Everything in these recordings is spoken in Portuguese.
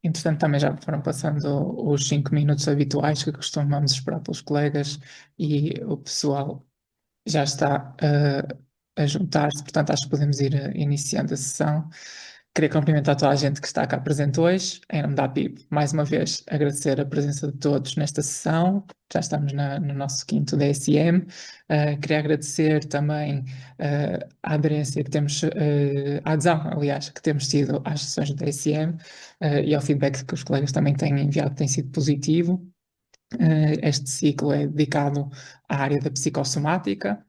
Entretanto, também já foram passando os 5 minutos habituais que costumamos esperar pelos colegas e o pessoal já está a juntar-se, portanto, acho que podemos ir iniciando a sessão. Queria cumprimentar toda a gente que está cá presente hoje, em nome da APIP. Mais uma vez, agradecer a presença de todos nesta sessão. Já estamos no nosso quinto DSM. Queria agradecer também a aderência que temos, a adesão, aliás, que temos tido às sessões do DSM, e ao feedback que os colegas também têm enviado, tem sido positivo. Este ciclo é dedicado à área da psicossomática.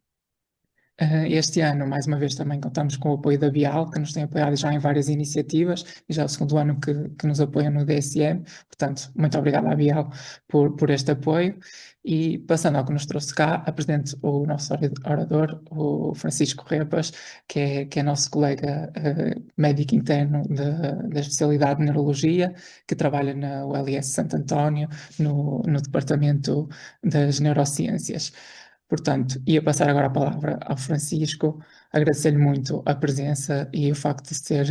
Este ano, mais uma vez, também contamos com o apoio da Bial, que nos tem apoiado já em várias iniciativas, e já é o segundo ano que nos apoia no DSM. Portanto, muito obrigado à Bial por este apoio. E passando ao que nos trouxe cá, apresento o nosso orador, o Francisco Repas, que é nosso colega médico interno da especialidade de Neurologia, que trabalha na ULS Santo António, no Departamento das Neurociências. Portanto, ia passar agora a palavra ao Francisco, agradecer-lhe muito a presença e o facto de se ter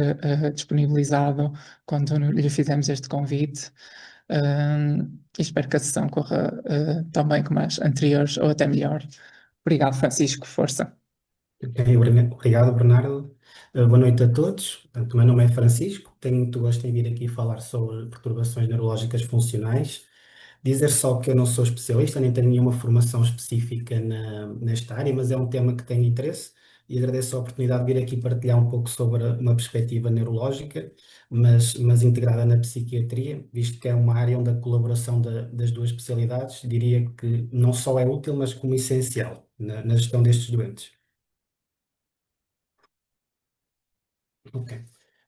disponibilizado quando lhe fizemos este convite. E espero que a sessão corra tão bem como as anteriores ou até melhor. Obrigado, Francisco, força. Ok, obrigado, Bernardo. Boa noite a todos. Portanto, o meu nome é Francisco, tenho muito gosto em vir aqui falar sobre perturbações neurológicas funcionais. Dizer só que eu não sou especialista, nem tenho nenhuma formação específica nesta área, mas é um tema que tenho interesse e agradeço a oportunidade de vir aqui partilhar um pouco sobre uma perspectiva neurológica, mas integrada na psiquiatria, visto que é uma área onde a colaboração das duas especialidades, diria que não só é útil, mas como essencial na gestão destes doentes. Ok.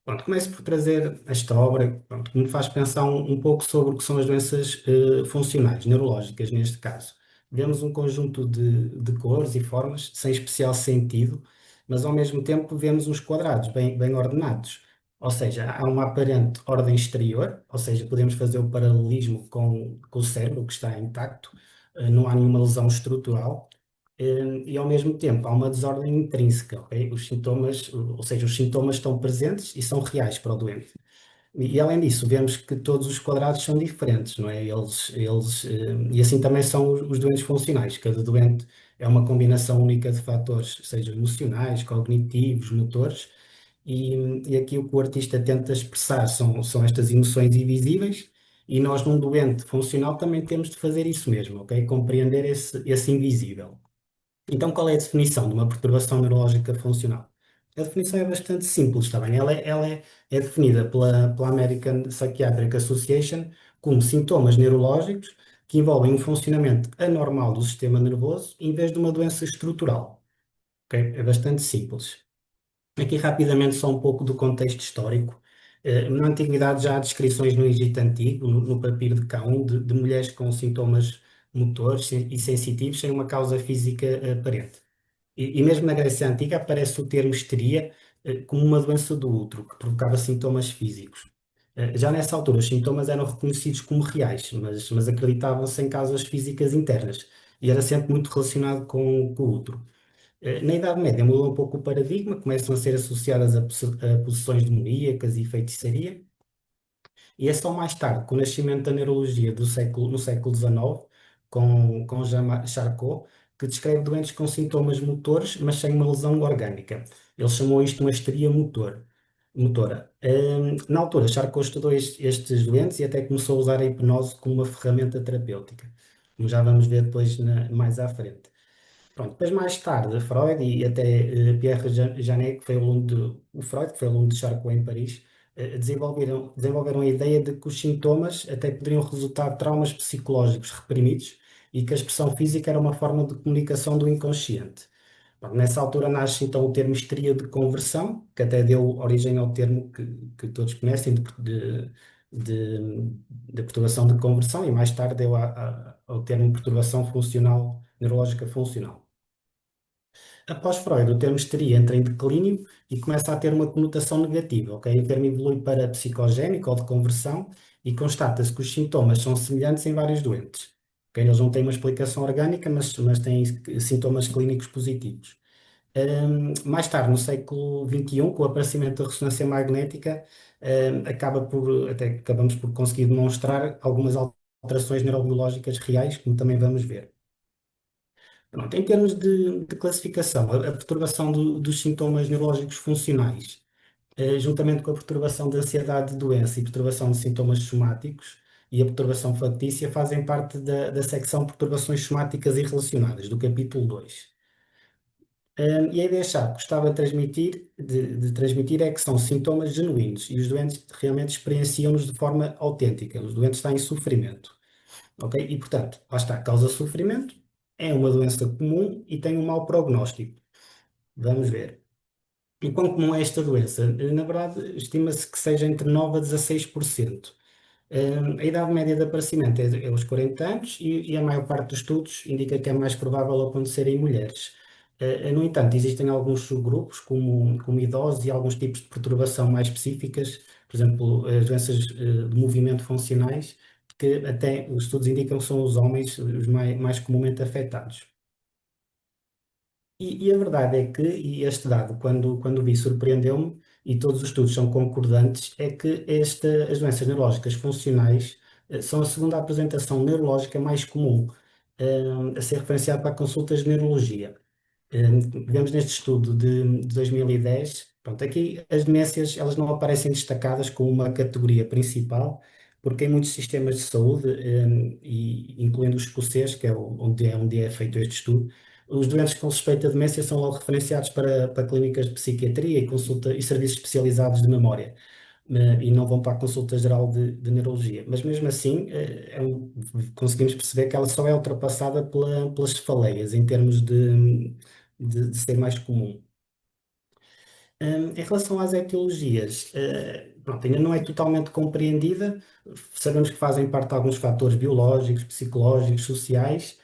Pronto, começo por trazer esta obra, pronto, que me faz pensar um pouco sobre o que são as doenças funcionais, neurológicas neste caso. Vemos um conjunto de cores e formas, sem especial sentido, mas ao mesmo tempo vemos uns quadrados bem ordenados. Ou seja, há uma aparente ordem exterior, ou seja, podemos fazer o paralelismo com o cérebro, que está intacto, não há nenhuma lesão estrutural e ao mesmo tempo há uma desordem intrínseca, ok? Os sintomas, ou seja, os sintomas estão presentes e são reais para o doente. E além disso, vemos que todos os quadrados são diferentes, não é? E assim também são os doentes funcionais. Cada doente é uma combinação única de fatores, seja emocionais, cognitivos, motores, e aqui o que o artista tenta expressar são estas emoções invisíveis, e nós, num doente funcional, também temos de fazer isso mesmo, ok? Compreender esse invisível. Então, qual é a definição de uma perturbação neurológica funcional? A definição é bastante simples, está bem? Ela é definida pela American Psychiatric Association como sintomas neurológicos que envolvem um funcionamento anormal do sistema nervoso em vez de uma doença estrutural. Ok? É bastante simples. Aqui, rapidamente, só um pouco do contexto histórico. Na antiguidade já há descrições no Egito Antigo, no Papiro de Cão, de mulheres com sintomas motores e sensitivos sem uma causa física aparente. E mesmo na Grécia Antiga aparece o termo histeria como uma doença do útero, que provocava sintomas físicos. Já nessa altura, os sintomas eram reconhecidos como reais, mas acreditavam-se em causas físicas internas, e era sempre muito relacionado com o útero. Na Idade Média mudou um pouco o paradigma, começam a ser associadas a possessões demoníacas e feitiçaria, e é só mais tarde, com o nascimento da neurologia no século XIX, com Jean Charcot, que descreve doentes com sintomas motores, mas sem uma lesão orgânica. Ele chamou isto uma motora. Na altura, Charcot estudou estes doentes e até começou a usar a hipnose como uma ferramenta terapêutica, como já vamos ver depois mais à frente. Pronto, depois mais tarde, Freud e até Pierre Janet, que foi aluno o Freud, que foi aluno de Charcot em Paris, desenvolveram a ideia de que os sintomas até poderiam resultar de traumas psicológicos reprimidos e que a expressão física era uma forma de comunicação do inconsciente. Bom, nessa altura nasce então o termo histeria de conversão, que até deu origem ao termo que todos conhecem de perturbação de conversão, e mais tarde deu ao termo perturbação funcional, neurológica funcional. Após Freud, o termo histeria entra em declínio e começa a ter uma conotação negativa, ok? O termo evolui para psicogénico ou de conversão e constata-se que os sintomas são semelhantes em vários doentes. Ok? Eles não têm uma explicação orgânica, mas têm sintomas clínicos positivos. Mais tarde, no século XXI, com o aparecimento da ressonância magnética, até acabamos por conseguir demonstrar algumas alterações neurobiológicas reais, como também vamos ver. Pronto, em termos de classificação, a perturbação dos sintomas neurológicos funcionais, juntamente com a perturbação de ansiedade de doença e perturbação de sintomas somáticos e a perturbação factícia, fazem parte da secção perturbações somáticas e relacionadas, do capítulo 2. E a ideia-chave que gostava de transmitir é que são sintomas genuínos e os doentes realmente experienciam-nos de forma autêntica. Os doentes estão em sofrimento, ok? E, portanto, lá está, causa sofrimento, é uma doença comum e tem um mau prognóstico. Vamos ver. E quão comum é esta doença? Na verdade, estima-se que seja entre 9 a 16%. A idade média de aparecimento é os 40 anos e a maior parte dos estudos indica que é mais provável acontecer em mulheres. No entanto, existem alguns subgrupos, como idosos e alguns tipos de perturbação mais específicas, por exemplo, as doenças de movimento funcionais, que até os estudos indicam que são os homens os mais comumente afetados. E a verdade é que, e este dado, quando vi, surpreendeu-me, e todos os estudos são concordantes, é que as doenças neurológicas funcionais são a segunda apresentação neurológica mais comum a ser referenciada para consultas de neurologia. Vemos neste estudo de 2010, pronto, aqui as demências elas não aparecem destacadas como uma categoria principal, porque em muitos sistemas de saúde, e incluindo o escocês, que é onde é feito este estudo, os doentes com suspeita de demência são logo referenciados para clínicas de psiquiatria e serviços especializados de memória, e não vão para a consulta geral de neurologia. Mas mesmo assim, conseguimos perceber que ela só é ultrapassada pelas cefaleias, em termos de ser mais comum. Em relação às etiologias, pronto, ainda não é totalmente compreendida. Sabemos que fazem parte de alguns fatores biológicos, psicológicos, sociais,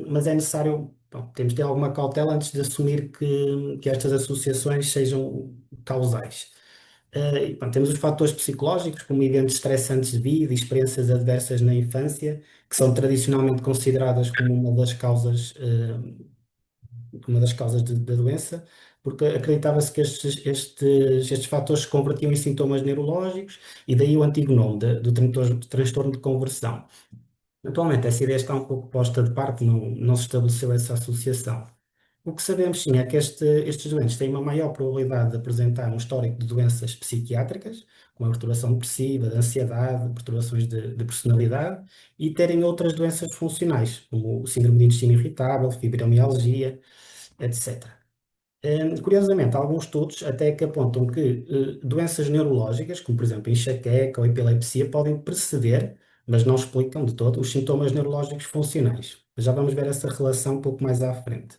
mas é necessário, bom, temos de ter alguma cautela antes de assumir que estas associações sejam causais. E, pronto, temos os fatores psicológicos, como eventos estressantes de vida e experiências adversas na infância, que são tradicionalmente consideradas como uma das causas da doença, porque acreditava-se que estes fatores se convertiam em sintomas neurológicos, e daí o antigo nome do transtorno de conversão. Atualmente, essa ideia está um pouco posta de parte, não se estabeleceu essa associação. O que sabemos, sim, é que estes doentes têm uma maior probabilidade de apresentar um histórico de doenças psiquiátricas, como a perturbação depressiva, de ansiedade, perturbações de personalidade, e terem outras doenças funcionais, como o síndrome de intestino irritável, fibromialgia, etc. Curiosamente, há alguns estudos até que apontam que doenças neurológicas, como por exemplo enxaqueca ou epilepsia, podem preceder, mas não explicam de todo, os sintomas neurológicos funcionais. Já vamos ver essa relação um pouco mais à frente.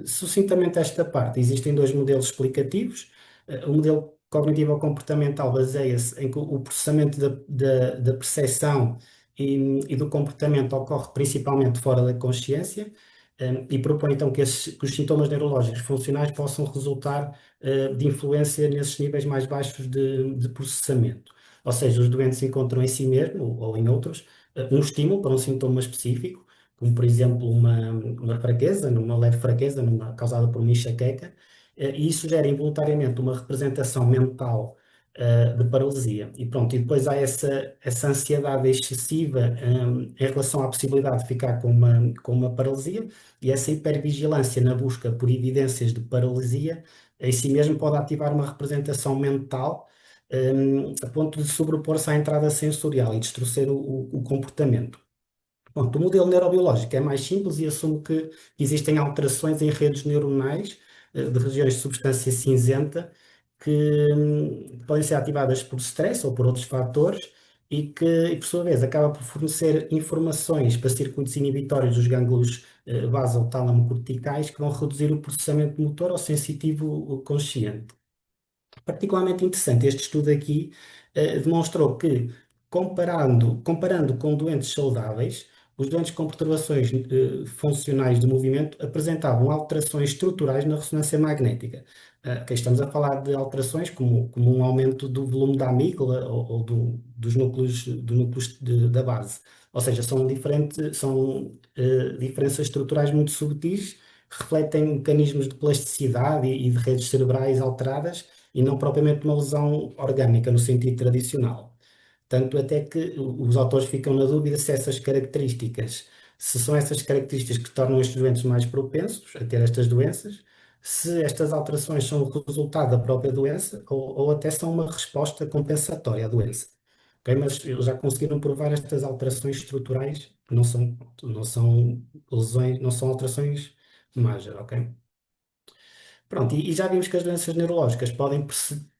Sucintamente esta parte, existem dois modelos explicativos. O modelo cognitivo-comportamental baseia-se em que o processamento da percepção e do comportamento ocorre principalmente fora da consciência, e propõe então que os sintomas neurológicos funcionais possam resultar de influência nesses níveis mais baixos de processamento. Ou seja, os doentes encontram em si mesmo ou em outros um estímulo para um sintoma específico, como por exemplo uma fraqueza, uma leve fraqueza causada por uma enxaqueca, e isso gera involuntariamente uma representação mental de paralisia. E pronto, e depois há essa ansiedade excessiva em relação à possibilidade de ficar com uma paralisia, e essa hipervigilância na busca por evidências de paralisia em si mesmo pode ativar uma representação mental a ponto de sobrepor-se à entrada sensorial e distorcer o comportamento. Pronto, o modelo neurobiológico é mais simples e assume que existem alterações em redes neuronais de regiões de substância cinzenta que podem ser ativadas por stress ou por outros fatores e por sua vez, acaba por fornecer informações para circuitos inibitórios dos gânglios basal-tálamo-corticais que vão reduzir o processamento motor ao sensitivo consciente. Particularmente interessante, este estudo aqui demonstrou que, comparando com doentes saudáveis, os doentes com perturbações funcionais do movimento apresentavam alterações estruturais na ressonância magnética. Aqui estamos a falar de alterações como um aumento do volume da amígdala ou dos núcleos da base. Ou seja, são diferenças estruturais muito subtis refletem mecanismos de plasticidade e de redes cerebrais alteradas e não propriamente uma lesão orgânica no sentido tradicional. Tanto até que os autores ficam na dúvida se essas características, se são essas características que tornam estes doentes mais propensos a ter estas doenças, se estas alterações são o resultado da própria doença ou até são uma resposta compensatória à doença. Ok? Mas eles já conseguiram provar estas alterações estruturais que não são lesões, não são alterações major, ok? Pronto, e já vimos que as doenças neurológicas podem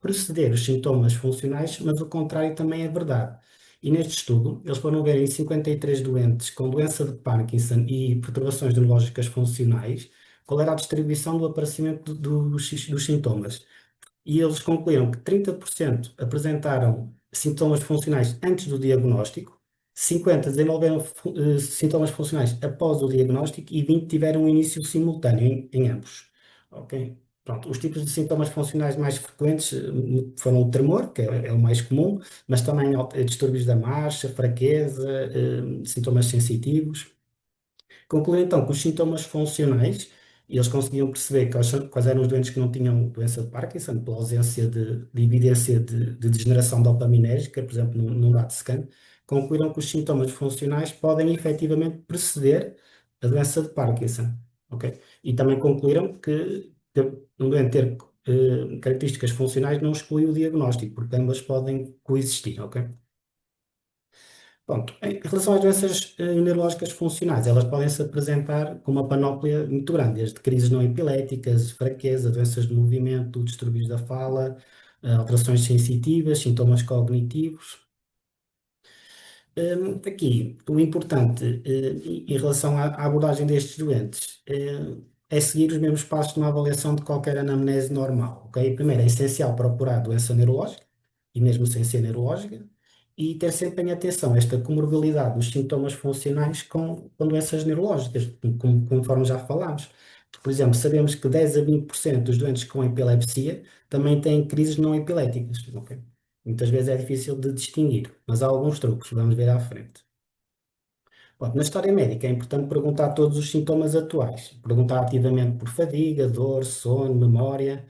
preceder os sintomas funcionais, mas o contrário também é verdade. E neste estudo, eles foram ver em 53 doentes com doença de Parkinson e perturbações neurológicas funcionais, qual era a distribuição do aparecimento dos sintomas. E eles concluíram que 30% apresentaram sintomas funcionais antes do diagnóstico, 50% desenvolveram sintomas funcionais após o diagnóstico e 20% tiveram um início simultâneo em ambos. Ok? Pronto, os tipos de sintomas funcionais mais frequentes foram o tremor, que é o mais comum, mas também distúrbios da marcha, fraqueza, sintomas sensitivos. Concluíram então que os sintomas funcionais, e eles conseguiam perceber quais eram os doentes que não tinham doença de Parkinson, pela ausência de evidência de degeneração dopaminérgica, por exemplo, no DAT scan, concluíram que os sintomas funcionais podem efetivamente preceder a doença de Parkinson. Ok? E também concluíram que um doente ter características funcionais não exclui o diagnóstico, porque ambas podem coexistir. Ok? Pronto, em relação às doenças neurológicas funcionais, elas podem se apresentar com uma panóplia muito grande, desde crises não epiléticas, fraqueza, doenças de movimento, distúrbios da fala, alterações sensitivas, sintomas cognitivos. Aqui, o importante, em relação à abordagem destes doentes, é seguir os mesmos passos numa avaliação de qualquer anamnese normal, ok? Primeiro, é essencial procurar doença neurológica, e mesmo sem ser neurológica, e ter sempre em atenção esta comorbilidade dos sintomas funcionais com doenças neurológicas, conforme já falámos. Por exemplo, sabemos que 10 a 20% dos doentes com epilepsia também têm crises não epiléticas, ok? Muitas vezes é difícil de distinguir, mas há alguns truques, vamos ver à frente. Bom, na história médica é importante perguntar todos os sintomas atuais, perguntar ativamente por fadiga, dor, sono, memória.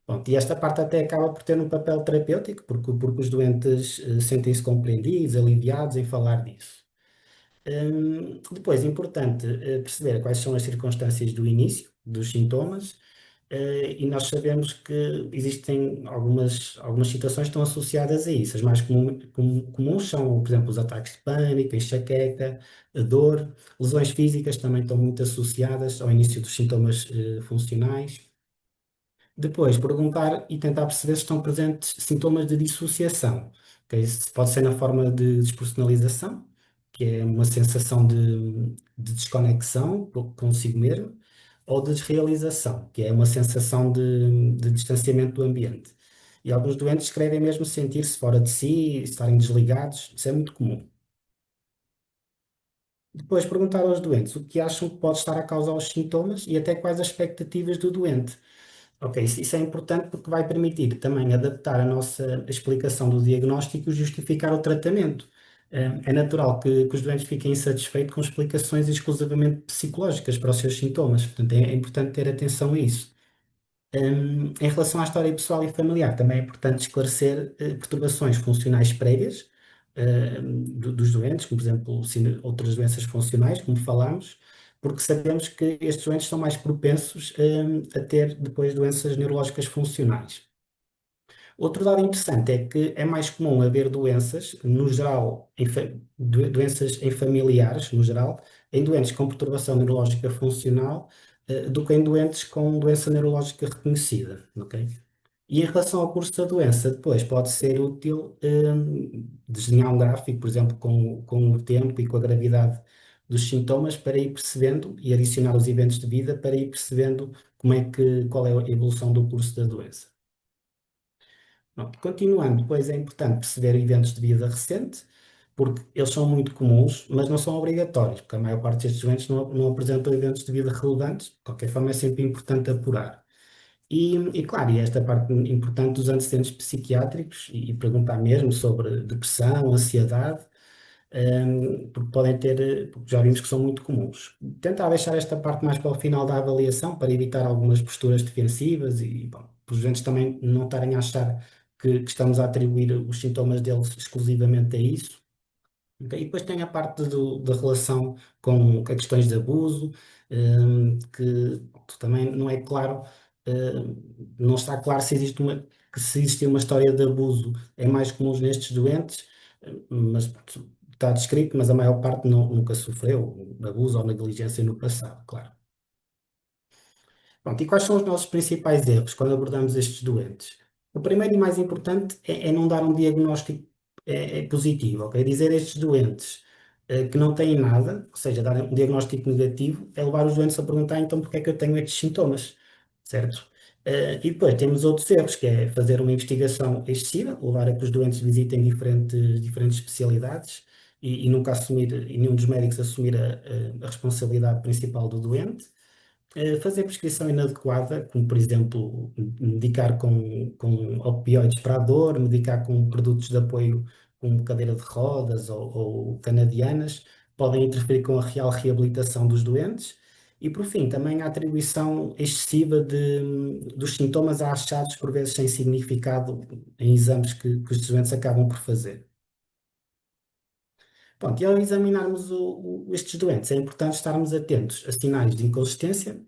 Pronto, e esta parte até acaba por ter um papel terapêutico, porque os doentes sentem-se compreendidos, aliviados em falar disso. Depois, é importante perceber quais são as circunstâncias do início dos sintomas, e nós sabemos que existem algumas situações que estão associadas a isso. As mais comuns são, por exemplo, os ataques de pânico, a enxaqueca, a dor. Lesões físicas também estão muito associadas ao início dos sintomas funcionais. Depois, perguntar e tentar perceber se estão presentes sintomas de dissociação. Ok? Isso pode ser na forma de despersonalização, que é uma sensação de desconexão consigo mesmo, ou de desrealização, que é uma sensação de distanciamento do ambiente. E alguns doentes escrevem mesmo sentir-se fora de si, estarem desligados, isso é muito comum. Depois, perguntar aos doentes o que acham que pode estar a causar os sintomas e até quais as expectativas do doente. Ok, isso é importante porque vai permitir também adaptar a nossa explicação do diagnóstico e justificar o tratamento. É natural que os doentes fiquem insatisfeitos com explicações exclusivamente psicológicas para os seus sintomas, portanto é importante ter atenção a isso. Em relação à história pessoal e familiar, também é importante esclarecer perturbações funcionais prévias dos doentes, como por exemplo outras doenças funcionais, como falámos, porque sabemos que estes doentes são mais propensos a ter depois doenças neurológicas funcionais. Outro dado interessante é que é mais comum haver doenças, no geral, doenças em familiares, no geral, em doentes com perturbação neurológica funcional, do que em doentes com doença neurológica reconhecida, ok? E em relação ao curso da doença, depois pode ser útil desenhar um gráfico, por exemplo, com o tempo e com a gravidade dos sintomas para ir percebendo e adicionar os eventos de vida para ir percebendo qual é a evolução do curso da doença. Pronto, continuando, depois é importante perceber eventos de vida recente, porque eles são muito comuns, mas não são obrigatórios, porque a maior parte destes doentes não apresentam eventos de vida relevantes. De qualquer forma, é sempre importante apurar. Claro, e esta parte importante dos antecedentes psiquiátricos, e perguntar mesmo sobre depressão, ansiedade, porque podem ter, porque já vimos que são muito comuns. Tentar deixar esta parte mais para o final da avaliação, para evitar algumas posturas defensivas e, bom, para os doentes também não estarem a achar que estamos a atribuir os sintomas deles exclusivamente a isso. Ok? E depois tem a parte da relação com questões de abuso, que também não é claro, não está claro se existe que se existir uma história de abuso é mais comum nestes doentes, mas está descrito, mas a maior parte nunca sofreu abuso ou negligência no passado, claro. Pronto, e quais são os nossos principais erros quando abordamos estes doentes? O primeiro e mais importante é não dar um diagnóstico positivo, ok? Dizer a estes doentes que não têm nada, ou seja, dar um diagnóstico negativo, é levar os doentes a perguntar então porque é que eu tenho estes sintomas, certo? E depois temos outros erros, que é fazer uma investigação excessiva, levar a que os doentes visitem diferentes especialidades e nunca assumir, e nenhum dos médicos assumir a responsabilidade principal do doente. Fazer prescrição inadequada, como por exemplo, medicar com opioides para a dor, medicar com produtos de apoio como cadeira de rodas ou canadianas, podem interferir com a real reabilitação dos doentes. E por fim, também a atribuição excessiva dos sintomas a achados, por vezes sem significado, em exames que os doentes acabam por fazer. Pronto, e ao examinarmos estes doentes, é importante estarmos atentos a sinais de inconsistência,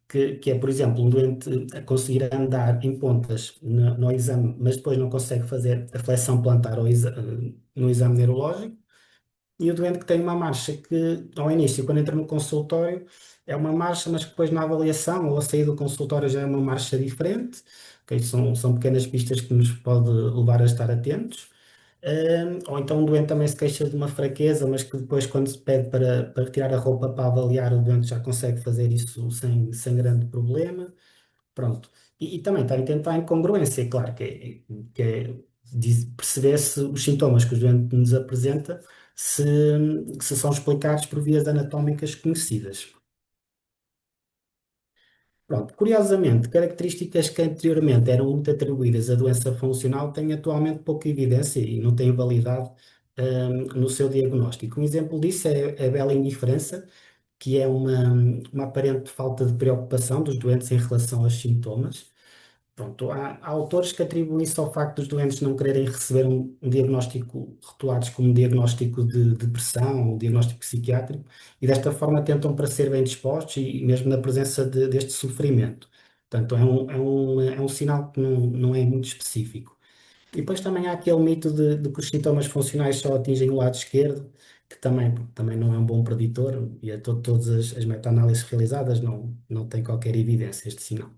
que é, por exemplo, um doente a conseguir andar em pontas no exame, mas depois não consegue fazer a flexão plantar no exame neurológico, e o doente que tem uma marcha que, ao início, quando entra no consultório, é uma marcha, mas que depois na avaliação ou a sair do consultório já é uma marcha diferente. Ok? São pequenas pistas que nos pode levar a estar atentos. Ou então o doente também se queixa de uma fraqueza, mas que depois, quando se pede para retirar a roupa para avaliar, o doente já consegue fazer isso sem grande problema. Pronto. E também está a tentar incongruência, claro, que é perceber se os sintomas que o doente nos apresenta se, se são explicados por vias anatómicas conhecidas. Pronto, curiosamente, características que anteriormente eram muito atribuídas à doença funcional têm atualmente pouca evidência e não têm validade, no seu diagnóstico. Um exemplo disso é a bela indiferença, que é uma aparente falta de preocupação dos doentes em relação aos sintomas. Pronto, há autores que atribuem isso ao facto dos doentes não quererem receber um diagnóstico rotulados como um diagnóstico de depressão, um diagnóstico psiquiátrico, e desta forma tentam para ser bem dispostos e mesmo na presença deste sofrimento. Portanto, é um sinal que não é muito específico. E depois também há aquele mito de que os sintomas funcionais só atingem o lado esquerdo, que também não é um bom preditor, e todas as meta-análises realizadas não têm qualquer evidência este sinal.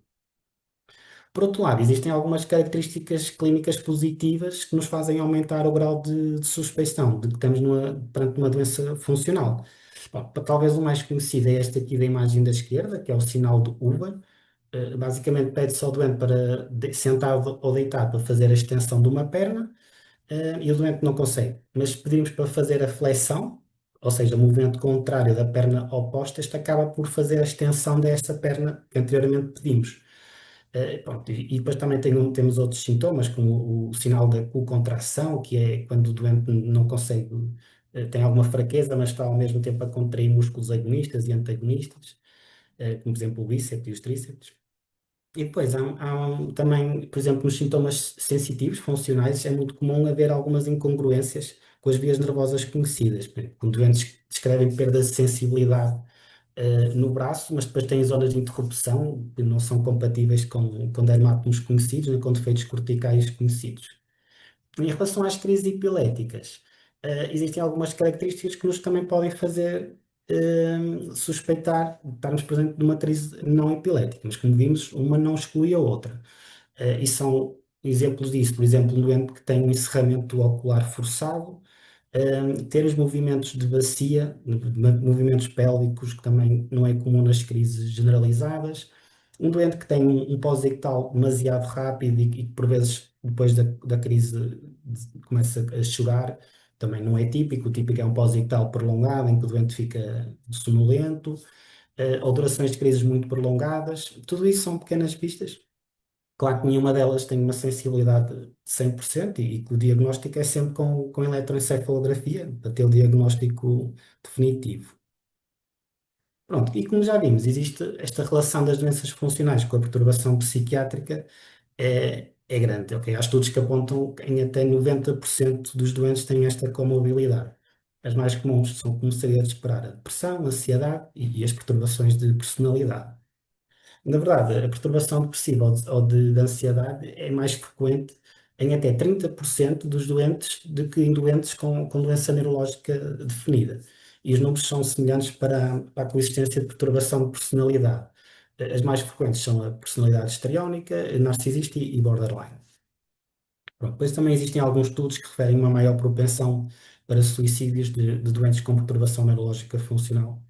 Por outro lado, existem algumas características clínicas positivas que nos fazem aumentar o grau de suspeição de que estamos perante uma doença funcional. Bom, talvez o mais conhecido é este aqui da imagem da esquerda, que é o sinal do Uber. Basicamente pede-se ao doente para sentado ou deitado para fazer a extensão de uma perna, e o doente não consegue. Mas se pedirmos para fazer a flexão, ou seja, o movimento contrário da perna oposta, este acaba por fazer a extensão dessa perna que anteriormente pedimos. Pronto, e depois também temos outros sintomas, como o sinal da contração, que é quando o doente não consegue, tem alguma fraqueza, mas está ao mesmo tempo a contrair músculos agonistas e antagonistas, como por exemplo o bíceps e os tríceps. E depois também, por exemplo, nos sintomas sensitivos, funcionais, é muito comum haver algumas incongruências com as vias nervosas conhecidas. Por exemplo, quando doentes descrevem perdas de sensibilidade no braço, mas depois têm zonas de interrupção que não são compatíveis com dermatómos conhecidos, nem com defeitos corticais conhecidos. Em relação às crises epiléticas, existem algumas características que nos também podem fazer suspeitar de estarmos presente numa crise não epilética, mas como vimos, uma não exclui a outra. E são exemplos disso, por exemplo, um doente que tem um encerramento ocular forçado, ter os movimentos de bacia, movimentos pélvicos, que também não é comum nas crises generalizadas. Um doente que tem um pós-ictal demasiado rápido e que por vezes depois da crise começa a chorar, também não é típico. O típico é um pós-ictal prolongado em que o doente fica sonolento, ou durações de crises muito prolongadas. Tudo isso são pequenas pistas Claro que nenhuma delas tem uma sensibilidade de 100% e que o diagnóstico é sempre com eletroencefalografia, para ter o diagnóstico definitivo. Pronto, e como já vimos, existe esta relação das doenças funcionais com a perturbação psiquiátrica é grande, ok? Há estudos que apontam que em até 90% dos doentes têm esta comorbilidade. As mais comuns são, como seria de esperar, a depressão, a ansiedade e as perturbações de personalidade. Na verdade, a perturbação depressiva ou de ansiedade é mais frequente em até 30% dos doentes do que em doentes com doença neurológica definida. E os números são semelhantes para a coexistência de perturbação de personalidade. As mais frequentes são a personalidade histriónica, narcisista e borderline. Pronto, depois também existem alguns estudos que referem uma maior propensão para suicídios de doentes com perturbação neurológica funcional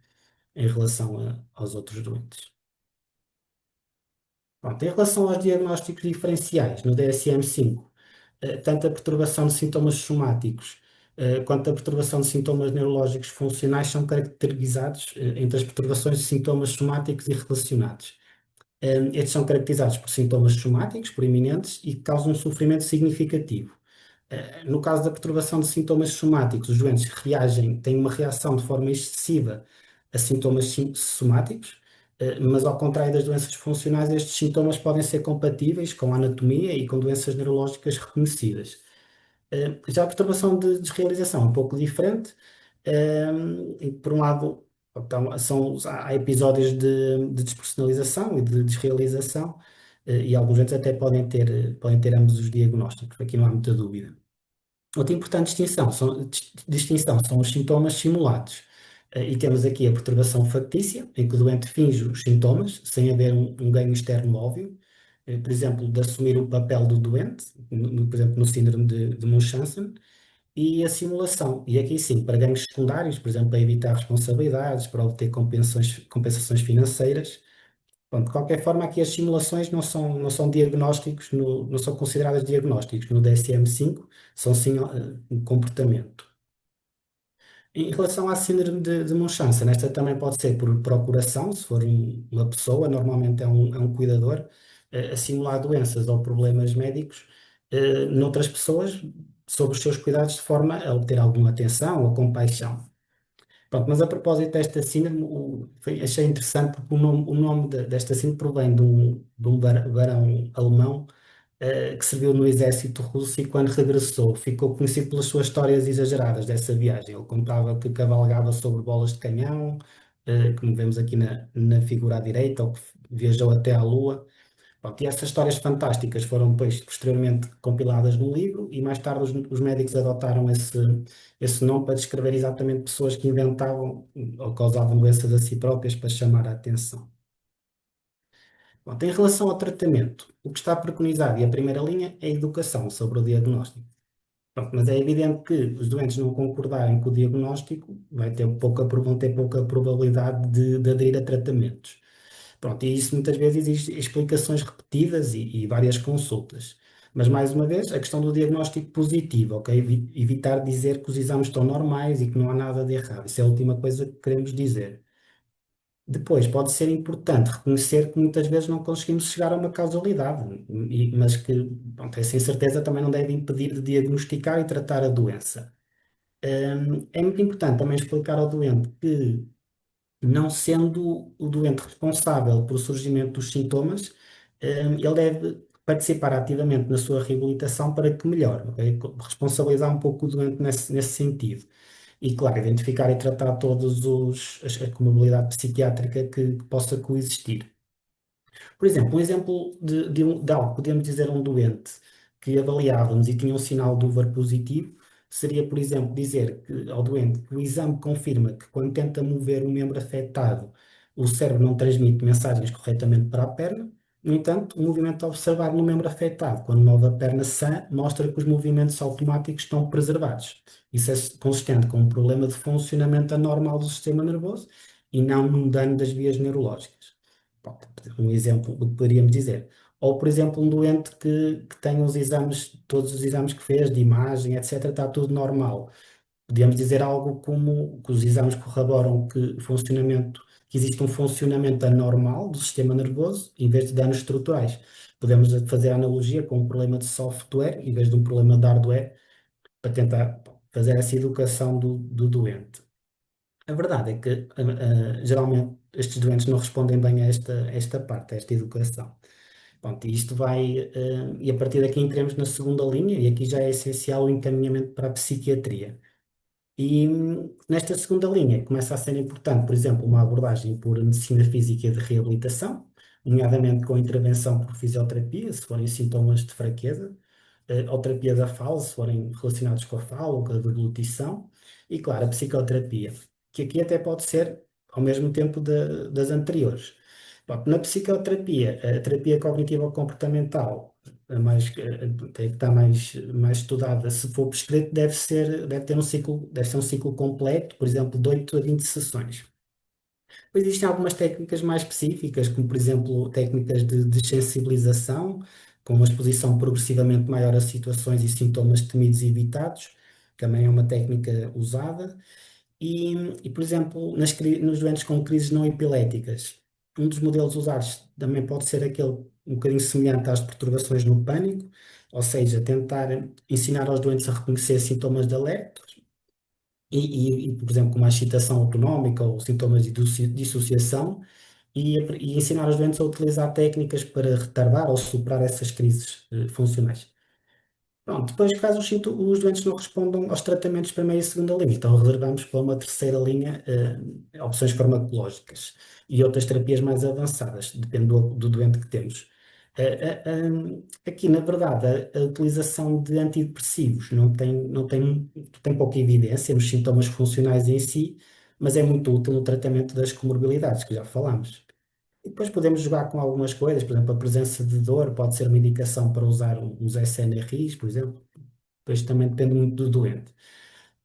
em relação aos outros doentes. Pronto, em relação aos diagnósticos diferenciais no DSM-5, tanto a perturbação de sintomas somáticos, quanto a perturbação de sintomas neurológicos funcionais são caracterizados entre as perturbações de sintomas somáticos e relacionados. Estes são caracterizados por sintomas somáticos proeminentes e que causam um sofrimento significativo. No caso da perturbação de sintomas somáticos, os doentes têm uma reação de forma excessiva a sintomas somáticos, mas ao contrário das doenças funcionais, estes sintomas podem ser compatíveis com a anatomia e com doenças neurológicas reconhecidas. Já a perturbação de desrealização é um pouco diferente. Por um lado, então, há episódios de despersonalização e de desrealização, e alguns doentes até podem ter ambos os diagnósticos, aqui não há muita dúvida. Outra importante distinção são os sintomas simulados. E temos aqui a perturbação factícia, em que o doente finge os sintomas, sem haver um ganho externo óbvio, por exemplo, de assumir o papel do doente, por exemplo, no síndrome de Munchausen, e a simulação. E aqui sim, para ganhos secundários, por exemplo, para evitar responsabilidades, para obter compensações financeiras. Bom, de qualquer forma, aqui as simulações não são diagnósticos, não são consideradas diagnósticos no DSM-5, são sim um comportamento. Em relação à síndrome de Munchausen, esta também pode ser por procuração, se for uma pessoa, normalmente é um cuidador, a simular doenças ou problemas médicos noutras pessoas, sob os seus cuidados, de forma a obter alguma atenção ou compaixão. Pronto, mas a propósito desta síndrome, achei interessante porque o nome desta síndrome provém de um barão alemão que serviu no exército russo e quando regressou ficou conhecido pelas suas histórias exageradas dessa viagem. Ele contava que cavalgava sobre bolas de canhão, como vemos aqui na figura à direita, ou que viajou até à Lua. Pronto, e essas histórias fantásticas foram depois posteriormente compiladas num livro e mais tarde os médicos adotaram esse nome para descrever exatamente pessoas que inventavam ou causavam doenças a si próprias para chamar a atenção. Bom, em relação ao tratamento, o que está preconizado e a primeira linha é a educação sobre o diagnóstico. Pronto, mas é evidente que os doentes não concordarem com o diagnóstico vão ter pouca probabilidade de aderir a tratamentos. Pronto, e isso muitas vezes exige explicações repetidas e várias consultas. Mas, mais uma vez, a questão do diagnóstico positivo, ok? Evitar dizer que os exames estão normais e que não há nada de errado. Isso é a última coisa que queremos dizer. Depois, pode ser importante reconhecer que muitas vezes não conseguimos chegar a uma causalidade, mas que, pronto, essa incerteza também não deve impedir de diagnosticar e tratar a doença. É muito importante também explicar ao doente que, não sendo o doente responsável pelo surgimento dos sintomas, ele deve participar ativamente na sua reabilitação para que melhore, ok? Responsabilizar um pouco o doente nesse sentido. E, claro, identificar e tratar a comorbidade psiquiátrica que possa coexistir. Por exemplo, um exemplo de algo que podemos dizer a um doente que avaliávamos e tinha um sinal do VAR positivo, seria, por exemplo, dizer ao doente que o exame confirma que quando tenta mover o membro afetado, o cérebro não transmite mensagens corretamente para a perna. No entanto, o movimento observado no membro afetado, quando move a perna sã, mostra que os movimentos automáticos estão preservados. Isso é consistente com um problema de funcionamento anormal do sistema nervoso e não num dano das vias neurológicas. Pronto, um exemplo do que poderíamos dizer. Ou, por exemplo, um doente que tem todos os exames que fez, de imagem, etc., está tudo normal. Podíamos dizer algo como que os exames corroboram que existe um funcionamento anormal do sistema nervoso em vez de danos estruturais. podemos fazer a analogia com um problema de software em vez de um problema de hardware, para tentar fazer essa educação do doente. A verdade é que, geralmente, estes doentes não respondem bem a esta parte, a esta educação. Pronto, e isto vai, e a partir daqui entramos na segunda linha, e aqui já é essencial o encaminhamento para a psiquiatria. E nesta segunda linha começa a ser importante, por exemplo, uma abordagem por medicina física e de reabilitação, nomeadamente com intervenção por fisioterapia, se forem sintomas de fraqueza, ou terapia da fala, se forem relacionados com a fala ou com a deglutição, e claro, a psicoterapia, que aqui até pode ser ao mesmo tempo das anteriores. Bom, na psicoterapia, a terapia cognitivo-comportamental, que está mais estudada, se for prescrito, deve ser um ciclo completo, por exemplo, de 8 a 20 sessões. Depois existem algumas técnicas mais específicas, como por exemplo técnicas de sensibilização, com uma exposição progressivamente maior a situações e sintomas temidos e evitados, também é uma técnica usada. E, por exemplo, nos doentes com crises não epiléticas, um dos modelos usados também pode ser aquele um bocadinho semelhante às perturbações no pânico, ou seja, tentar ensinar aos doentes a reconhecer sintomas de alerta por exemplo, como a excitação autonómica ou sintomas de dissociação, e ensinar os doentes a utilizar técnicas para retardar ou superar essas crises funcionais. Pronto, depois, caso os doentes não respondam aos tratamentos de primeira e segunda linha, então reservamos para uma terceira linha opções farmacológicas e outras terapias mais avançadas, depende do doente que temos. Aqui, na verdade, a utilização de antidepressivos tem pouca evidência nos sintomas funcionais em si, mas é muito útil no tratamento das comorbilidades, que já falámos. E depois podemos jogar com algumas coisas, por exemplo, a presença de dor pode ser uma indicação para usar uns SNRIs, por exemplo. Depois também depende muito do doente.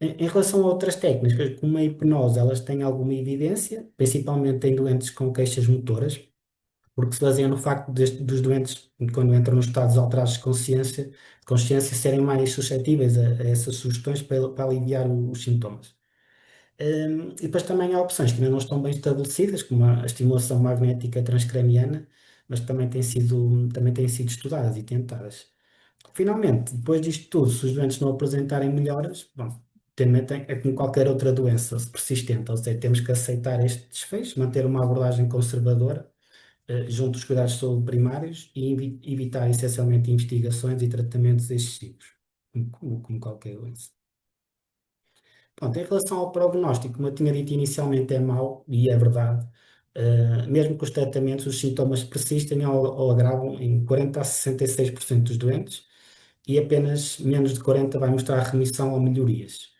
Em relação a outras técnicas, como a hipnose, elas têm alguma evidência, principalmente em doentes com queixas motoras, porque se baseia no facto dos doentes, quando entram nos estados alterados de consciência, serem mais suscetíveis a essas sugestões para aliviar os sintomas. E depois também há opções que ainda não estão bem estabelecidas, como a estimulação magnética transcraniana, mas também têm sido estudadas e tentadas. Finalmente, depois disto tudo, se os doentes não apresentarem melhoras, bom, é como qualquer outra doença persistente, ou seja, temos que aceitar este desfecho, manter uma abordagem conservadora, junto dos cuidados de saúde primários e evitar essencialmente investigações e tratamentos excessivos, como qualquer doença. Pronto, em relação ao prognóstico, como eu tinha dito inicialmente, é mau, e é verdade. Mesmo com os tratamentos, os sintomas persistem ou agravam em 40 a 66% dos doentes, e apenas menos de 40% vai mostrar remissão ou melhorias.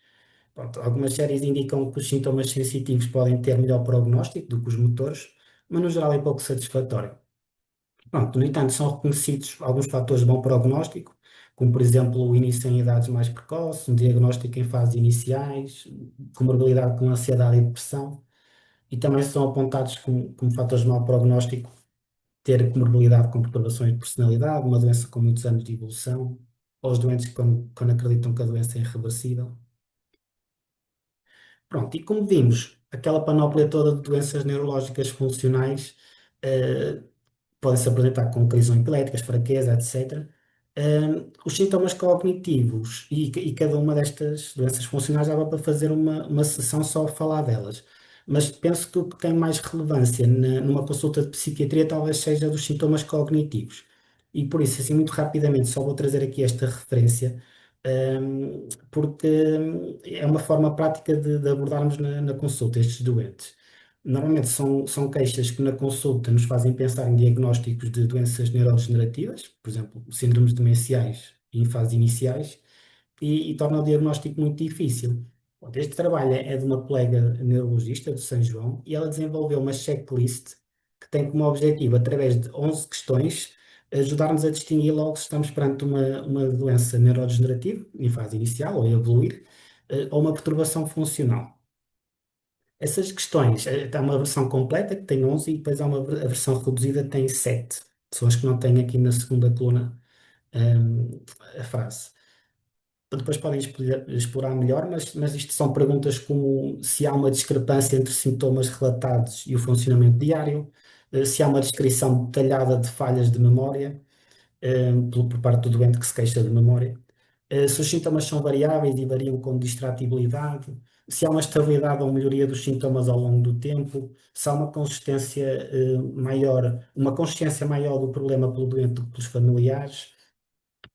Pronto, algumas séries indicam que os sintomas sensitivos podem ter melhor prognóstico do que os motores, mas no geral é pouco satisfatório. Pronto, no entanto, são reconhecidos alguns fatores de bom prognóstico, como por exemplo o início em idades mais precoces, um diagnóstico em fases iniciais, comorbilidade com ansiedade e depressão, e também são apontados como fatores de mau prognóstico ter comorbilidade com perturbações de personalidade, uma doença com muitos anos de evolução, ou os doentes que quando acreditam que a doença é irreversível. Pronto, e como vimos, aquela panóplia toda de doenças neurológicas funcionais eh, podem se apresentar com crise epiléticas, fraqueza, etc. Os sintomas cognitivos e cada uma destas doenças funcionais dava para fazer uma sessão só a falar delas. Mas penso que o que tem mais relevância numa consulta de psiquiatria talvez seja dos sintomas cognitivos. E por isso, assim, muito rapidamente, só vou trazer aqui esta referência, porque é uma forma prática de abordarmos na consulta estes doentes. Normalmente são queixas que na consulta nos fazem pensar em diagnósticos de doenças neurodegenerativas, por exemplo, síndromes demenciais em fases iniciais, e torna o diagnóstico muito difícil. Bom, este trabalho é de uma colega neurologista de São João e ela desenvolveu uma checklist que tem como objetivo, através de 11 questões, ajudar-nos a distinguir logo se estamos perante uma doença neurodegenerativa, em fase inicial ou a evoluir, ou uma perturbação funcional. Essas questões, há uma versão completa que tem 11 e depois há a versão reduzida que tem 7. São as que não têm aqui na segunda coluna a frase. Depois podem explorar melhor, mas isto são perguntas como se há uma discrepância entre sintomas relatados e o funcionamento diário, se há uma descrição detalhada de falhas de memória, por parte do doente que se queixa de memória. Se os sintomas são variáveis e variam com distratibilidade, se há uma estabilidade ou melhoria dos sintomas ao longo do tempo, se há uma consistência maior, uma consciência maior do problema pelo doente do que pelos familiares.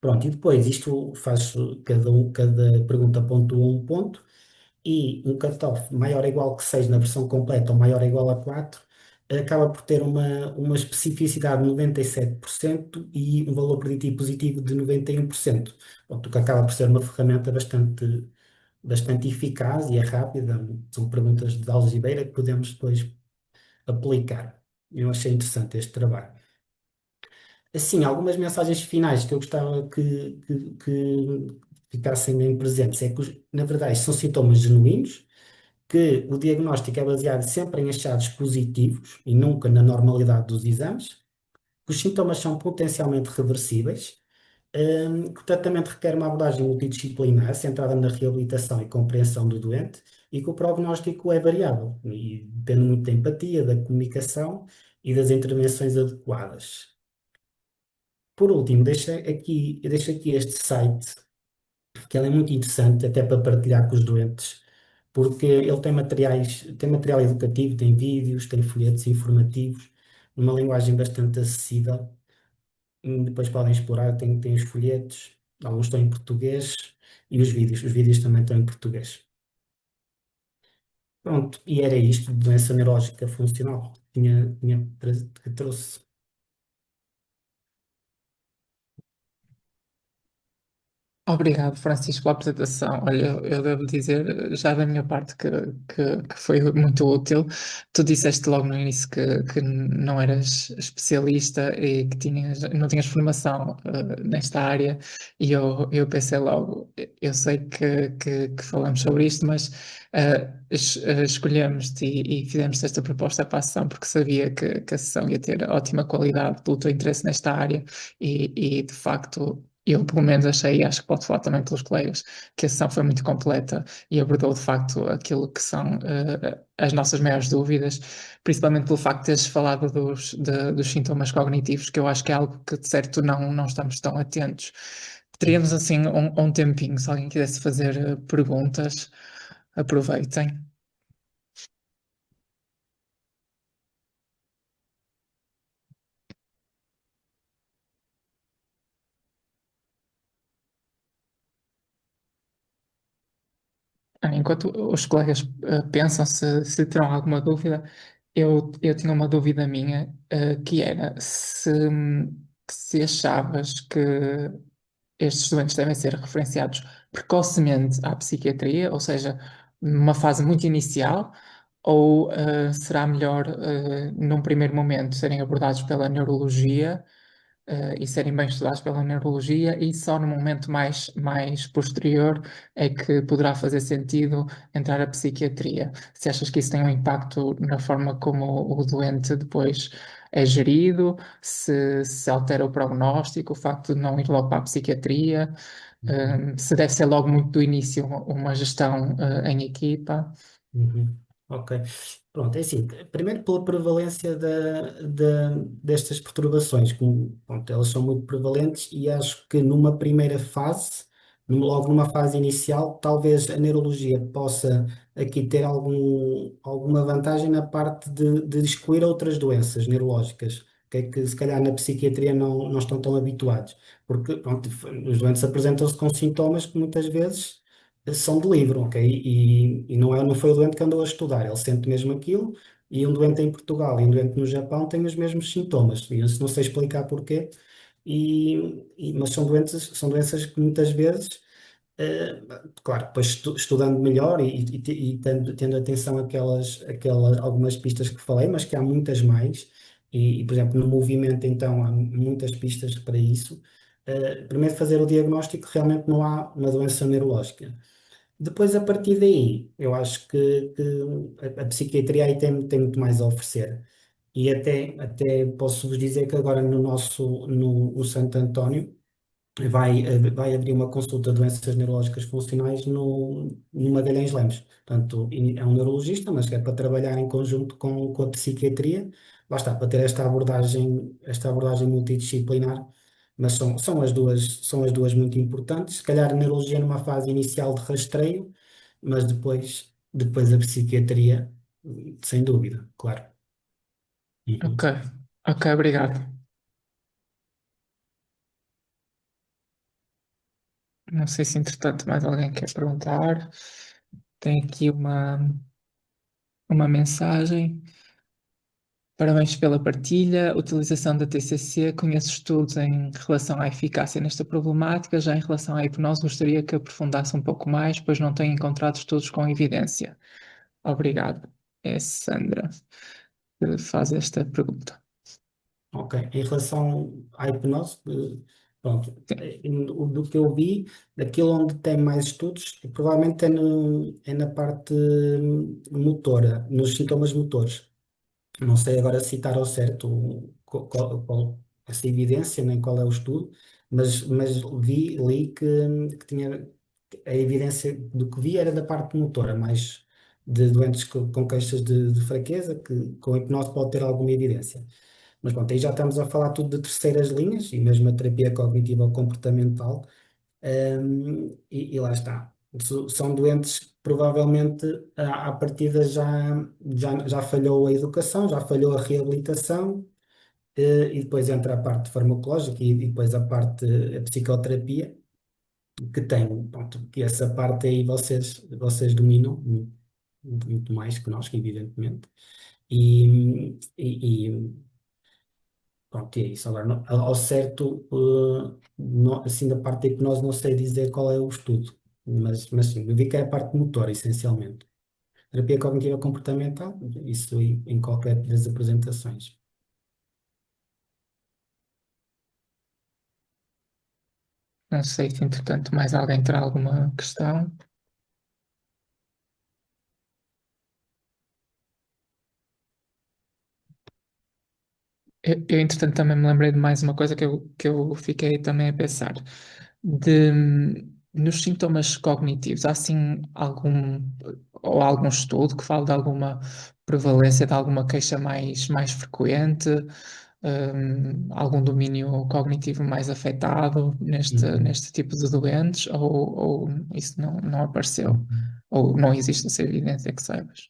Pronto, e depois isto faz cada pergunta pontua um ponto e um cutoff maior ou igual que 6 na versão completa ou maior ou igual a 4 acaba por ter uma especificidade de 97% e um valor preditivo positivo de 91%. Pronto, o que acaba por ser uma ferramenta bastante eficaz e é rápida. São perguntas de algibeira que podemos depois aplicar. Eu achei interessante este trabalho. Assim, algumas mensagens finais que eu gostava que ficassem bem presentes é que, na verdade, são sintomas genuínos, que o diagnóstico é baseado sempre em achados positivos e nunca na normalidade dos exames, que os sintomas são potencialmente reversíveis, que o tratamento requer uma abordagem multidisciplinar centrada na reabilitação e compreensão do doente e que o prognóstico é variável e depende muito da empatia, da comunicação e das intervenções adequadas. Por último, eu deixo aqui este site, que ele é muito interessante até para partilhar com os doentes, porque ele tem material educativo, tem vídeos, tem folhetos informativos, numa linguagem bastante acessível. Depois podem explorar, tem os folhetos, alguns estão em português, e os vídeos também estão em português. Pronto, e era isto de doença neurológica funcional que trouxe. Obrigado, Francisco, pela apresentação. Olha, eu devo dizer, já da minha parte, que foi muito útil. Tu disseste logo no início que não eras especialista e que não tinhas formação, nesta área, e eu pensei logo, eu sei que falamos sobre isto, mas escolhemos-te e fizemos esta proposta para a sessão porque sabia que a sessão ia ter ótima qualidade pelo teu interesse nesta área e de facto. Eu, pelo menos, achei, e acho que pode falar também pelos colegas, que a sessão foi muito completa e abordou, de facto, aquilo que são as nossas maiores dúvidas, principalmente pelo facto de teres falado dos sintomas cognitivos, que eu acho que é algo que, de certo, não estamos tão atentos. Teríamos, assim, um tempinho, se alguém quisesse fazer perguntas, aproveitem. Enquanto os colegas pensam se terão alguma dúvida, eu tinha uma dúvida minha, que era se achavas que estes doentes devem ser referenciados precocemente à psiquiatria, ou seja, numa fase muito inicial, ou será melhor, num primeiro momento, serem abordados pela neurologia e serem bem estudados pela neurologia, e só no momento mais posterior é que poderá fazer sentido entrar a psiquiatria. Se achas que isso tem um impacto na forma como o doente depois é gerido, se altera o prognóstico, o facto de não ir logo para a psiquiatria, se deve ser logo muito do início uma gestão em equipa. Uhum. Ok. Pronto, é assim, primeiro pela prevalência destas perturbações, como, pronto, elas são muito prevalentes e acho que numa primeira fase, logo numa fase inicial, talvez a neurologia possa aqui ter alguma vantagem na parte de excluir outras doenças neurológicas, que se calhar na psiquiatria não estão tão habituados, porque pronto, os doentes apresentam-se com sintomas que muitas vezes são de livro, ok? E não foi o doente que andou a estudar, ele sente mesmo aquilo, e um doente em Portugal e um doente no Japão têm os mesmos sintomas, e eu não sei explicar porquê, mas são doenças que muitas vezes, eh, claro, depois estudando melhor e tendo atenção àquelas algumas pistas que falei, mas que há muitas mais, por exemplo, no movimento, então, há muitas pistas para isso. Primeiro fazer o diagnóstico, realmente não há uma doença neurológica. Depois, a partir daí, eu acho que a psiquiatria aí tem muito mais a oferecer. E até posso-vos dizer que agora no Santo António vai abrir uma consulta de doenças neurológicas funcionais no Magalhães Lemos. Portanto, é um neurologista, mas que é para trabalhar em conjunto com a psiquiatria. Lá está, para ter esta abordagem multidisciplinar mas são as duas muito importantes. Se calhar a neurologia numa fase inicial de rastreio, mas depois a psiquiatria, sem dúvida, claro. Ok, Uhum. ok, obrigado. Não sei se entretanto mais alguém quer perguntar. Tem aqui uma mensagem. Parabéns pela partilha. Utilização da TCC. Conheço estudos em relação à eficácia nesta problemática. Já em relação à hipnose, gostaria que aprofundasse um pouco mais, pois não tenho encontrado estudos com evidência. Obrigado. É Sandra que faz esta pergunta. Ok. Em relação à hipnose, pronto, Sim. do que eu vi, daquilo onde tem mais estudos, provavelmente é na parte motora, nos sintomas motores. Não sei agora citar ao certo essa evidência, nem qual é o estudo, mas li que tinha a evidência do que vi era da parte motora, mais de doentes com queixas de fraqueza, que com hipnose pode ter alguma evidência. Mas pronto, aí já estamos a falar tudo de terceiras linhas e mesmo a terapia cognitiva ou comportamental, e lá está. São doentes que provavelmente à partida já falhou a educação, já falhou a reabilitação, e depois entra a parte farmacológica e depois a parte a psicoterapia, que tem, pronto, que essa parte aí vocês dominam muito mais que nós, evidentemente. E pronto, e é isso. Agora, ao certo, assim, da parte da hipnose, não sei dizer qual é o estudo, mas sim, eu vi que é a parte motora, essencialmente. Terapia cognitiva comportamental, isso em qualquer das apresentações. Não sei se, entretanto, mais alguém terá alguma questão. Entretanto, também me lembrei de mais uma coisa que eu fiquei também a pensar. Nos sintomas cognitivos, há assim algum estudo que fale de alguma prevalência de alguma queixa mais frequente, algum domínio cognitivo mais afetado Uhum. neste tipo de doentes, ou isso não apareceu, Uhum. ou não existe essa evidência que saibas?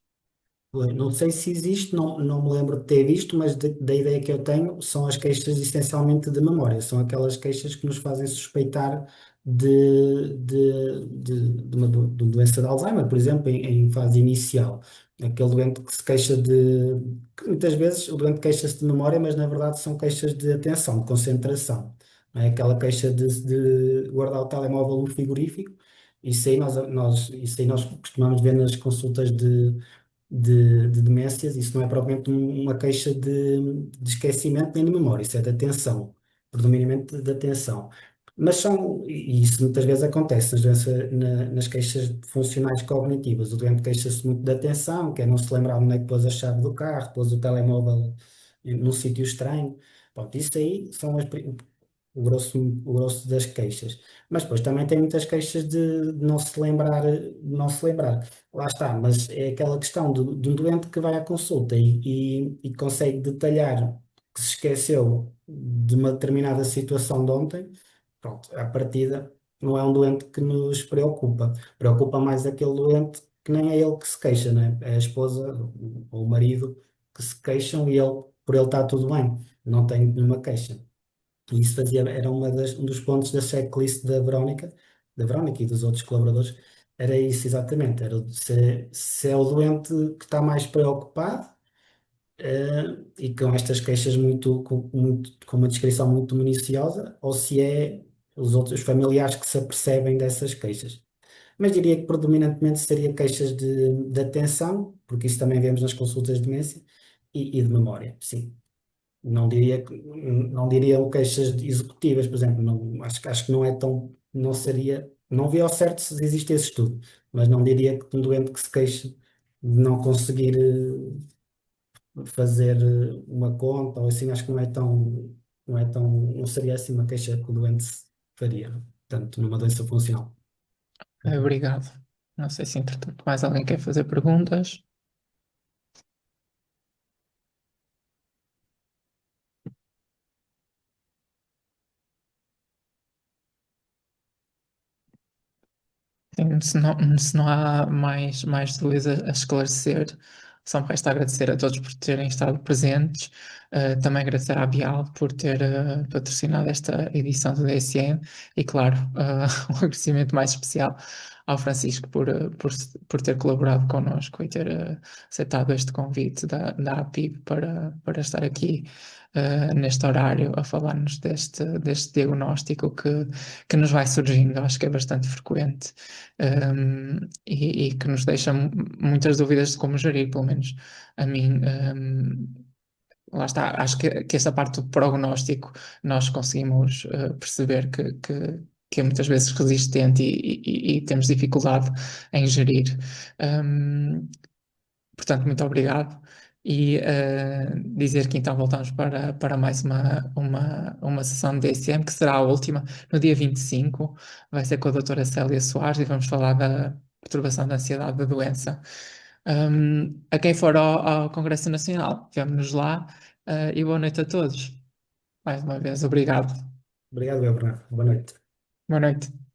Não sei se existe, não me lembro de ter visto, mas da ideia que eu tenho são as queixas essencialmente de memória. São aquelas queixas que nos fazem suspeitar de uma de doença de Alzheimer, por exemplo, em fase inicial. Aquele doente que se queixa que muitas vezes o doente queixa-se de memória, mas na verdade são queixas de atenção, de concentração. Não é aquela queixa de guardar o telemóvel no frigorífico. Isso aí nós costumamos ver nas consultas de demências, isso não é propriamente uma queixa de esquecimento nem de memória, isso é de atenção, predominantemente de atenção. Mas e isso muitas vezes acontece nas queixas funcionais cognitivas. O doente queixa-se muito de atenção, quer não se lembrar onde é que pôs a chave do carro, pôs o telemóvel num sítio estranho. Pronto, isso aí são o grosso das queixas. Mas depois também tem muitas queixas de não se lembrar. Lá está, mas é aquela questão de um doente que vai à consulta e consegue detalhar que se esqueceu de uma determinada situação de ontem. Pronto, à partida não é um doente que nos preocupa. Preocupa mais aquele doente que nem é ele que se queixa, né? É a esposa ou o marido que se queixam e ele, por ele está tudo bem, não tem nenhuma queixa. E isso era um dos pontos da checklist da Verónica e dos outros colaboradores, era isso exatamente, era se é o doente que está mais preocupado, e com estas queixas com uma descrição muito minuciosa, ou se é os familiares que se apercebem dessas queixas. Mas diria que predominantemente seria queixas de atenção, porque isso também vemos nas consultas de demência, e de memória, sim. Não diria queixas executivas, por exemplo. Acho que não é tão, não seria, não vi ao certo se existe esse estudo, mas não diria que um doente que se queixe de não conseguir fazer uma conta ou assim, acho que não seria assim uma queixa que o doente faria, tanto numa doença funcional. Obrigado. Não sei se, entretanto, mais alguém quer fazer perguntas. Sim, se não há mais dúvidas a esclarecer, só me resta agradecer a todos por terem estado presentes, também agradecer à Bial por ter patrocinado esta edição do DSM e, claro, um agradecimento mais especial ao Francisco por ter colaborado connosco e ter aceitado este convite da APIB para estar aqui neste horário a falar-nos deste diagnóstico que nos vai surgindo, acho que é bastante frequente, e que nos deixa muitas dúvidas de como gerir, pelo menos a mim. Lá está, acho que esta parte do prognóstico nós conseguimos perceber que é muitas vezes resistente e temos dificuldade em gerir. Um, Portanto, muito obrigado. E dizer que então voltamos para mais uma sessão de DSM, que será a última, no dia 25. Vai ser com a doutora Célia Soares e vamos falar da perturbação da ansiedade da doença. A quem for ao Congresso Nacional, vemo-nos lá, e boa noite a todos. Mais uma vez, obrigado. Obrigado, eu, Bernardo. Boa noite. Boa noite.